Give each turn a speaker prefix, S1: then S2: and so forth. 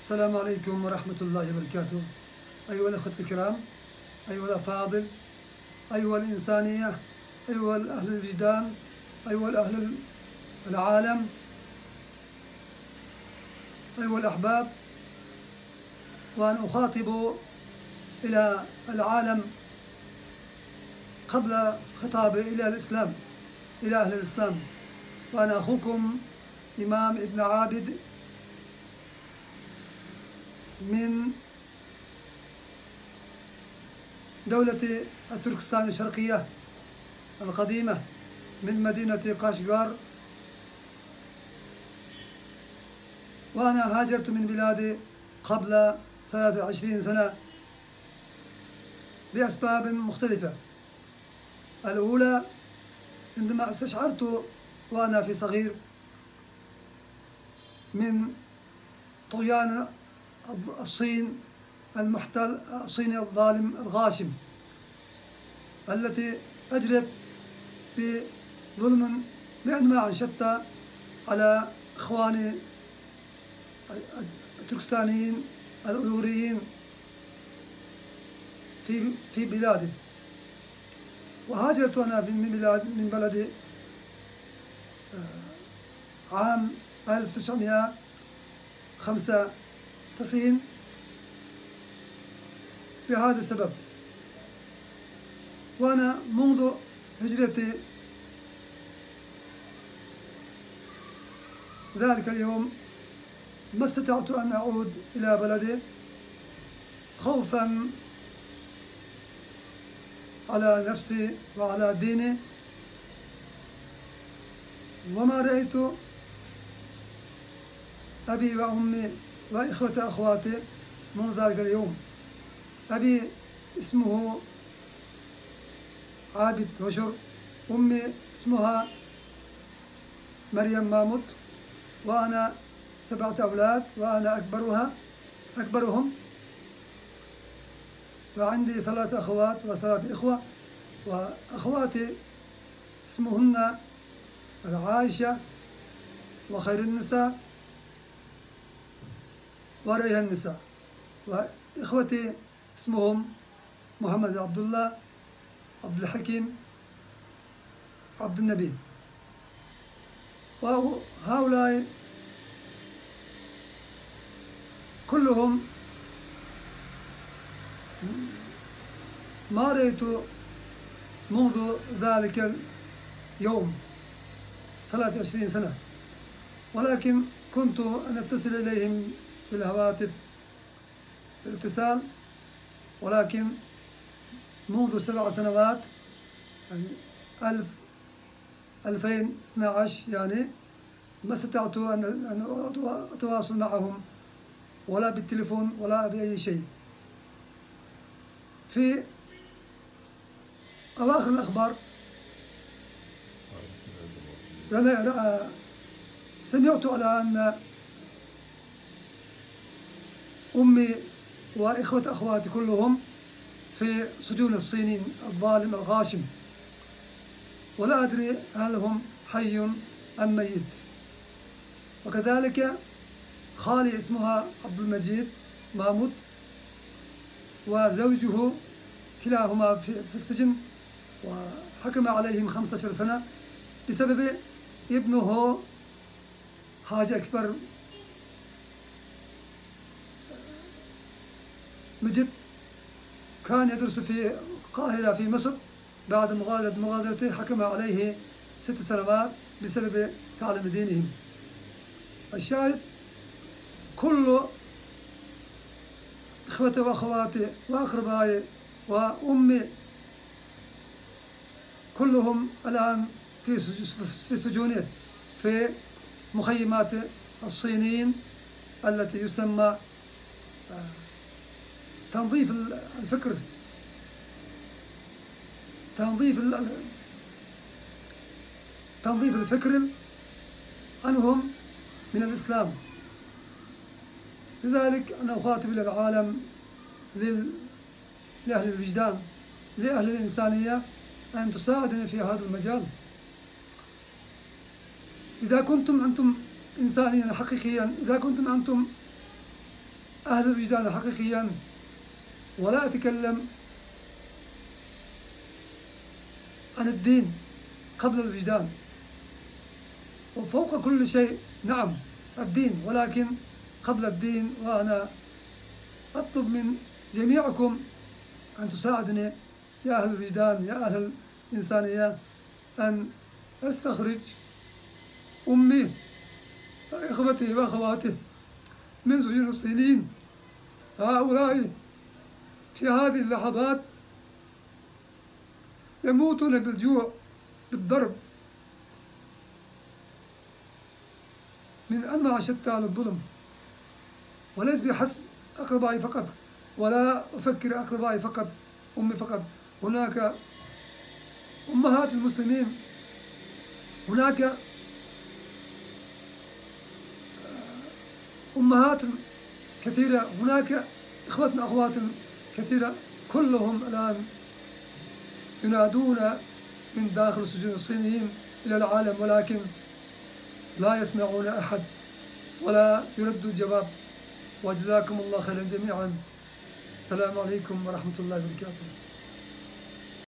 S1: السلام عليكم ورحمة الله وبركاته. أيها الأخوة الكرام، أيها الأفاضل، أيها الإنسانية، أيها أهل الوجدان، أيها أهل العالم، أيها الأحباب، وأنا أخاطب إلى العالم قبل خطابي إلى الإسلام، إلى أهل الإسلام. وأنا أخوكم إمام ابن عابد من دولة تركستان الشرقية القديمة، من مدينة قاشغار. وأنا هاجرت من بلادي قبل 23 سنة لأسباب مختلفة. الأولى عندما استشعرت وأنا في صغير من طغيان الصين المحتل، الصين الظالم الغاشم، التي أجرت بظلم بأنواع شتى على إخواني التركستانيين الأيغوريين في بلادي. وهاجرت أنا من بلدي عام 1995 بهذا السبب. وأنا منذ هجرتي ذلك اليوم ما استطعت أن أعود إلى بلدي، خوفا على نفسي وعلى ديني. وما رأيت أبي وأمي وإخوة أخواتي منذ ذلك اليوم. أبي اسمه عابد هشر، أمي اسمها مريم ماموت، وأنا 7 أولاد وأنا أكبرهم، وعندي 3 أخوات و3 إخوة. وأخواتي اسمهن عائشة وخير النساء وريها النساء. وإخوتي اسمهم محمد عبد الله، عبد الحكيم، عبد النبي. وهؤلاء كلهم ما رأيت منذ ذلك اليوم 23 سنة، ولكن كنت أن أتصل إليهم بالهواتف بالاتصال. ولكن منذ 7 سنوات، يعني 2012 يعني، ما استطعت أن أتواصل معهم ولا بالتليفون ولا بأي شيء. في أواخر الأخبار سمعت على أن أمي وإخوة أخواتي كلهم في سجون الصينيين الظالم الغاشم، ولا أدري هل هم حي أم ميت. وكذلك خالي اسمها عبد المجيد ماموت وزوجه، كلاهما في السجن، وحكم عليهم 15 سنة بسبب ابنه حاج أكبر مجد، كان يدرس في القاهرة في مصر. بعد مغادرته حكم عليه 6 سنوات بسبب تعلم دينهم. الشاهد، كل إخوتي وأخواتي وأقربائي وأمي كلهم الآن في سجون، في مخيمات الصينيين التي يسمى تنظيف الفكر، تنظيف الفكر عنهم من الإسلام. لذلك أنا أخاطب إلى العالم، لأهل الوجدان، لأهل الإنسانية، أن تساعدني في هذا المجال. إذا كنتم أنتم إنسانيا حقيقيا، إذا كنتم أنتم أهل الوجدان حقيقيا، ولا أتكلم عن الدين قبل الوجدان، وفوق كل شيء نعم الدين، ولكن قبل الدين. وأنا أطلب من جميعكم أن تساعدني يا أهل الوجدان، يا أهل الإنسانية، أن أستخرج أمي إخوتي وأخواتي من سجون الصينيين. هؤلاء في هذه اللحظات يموتون بالجوع، بالضرب، من أنواع شتى للظلم، وليس بحسب أقربائي فقط، ولا أفكر أقربائي فقط، أمي فقط. هناك أمهات المسلمين، هناك أمهات كثيرة، هناك إخوتنا أخوات كثيرة، كلهم الآن ينادون من داخل سجون الصينيين إلى العالم، ولكن لا يسمعون أحد ولا يردوا الجواب. وجزاكم الله خيرا جميعا. السلام عليكم ورحمة الله وبركاته.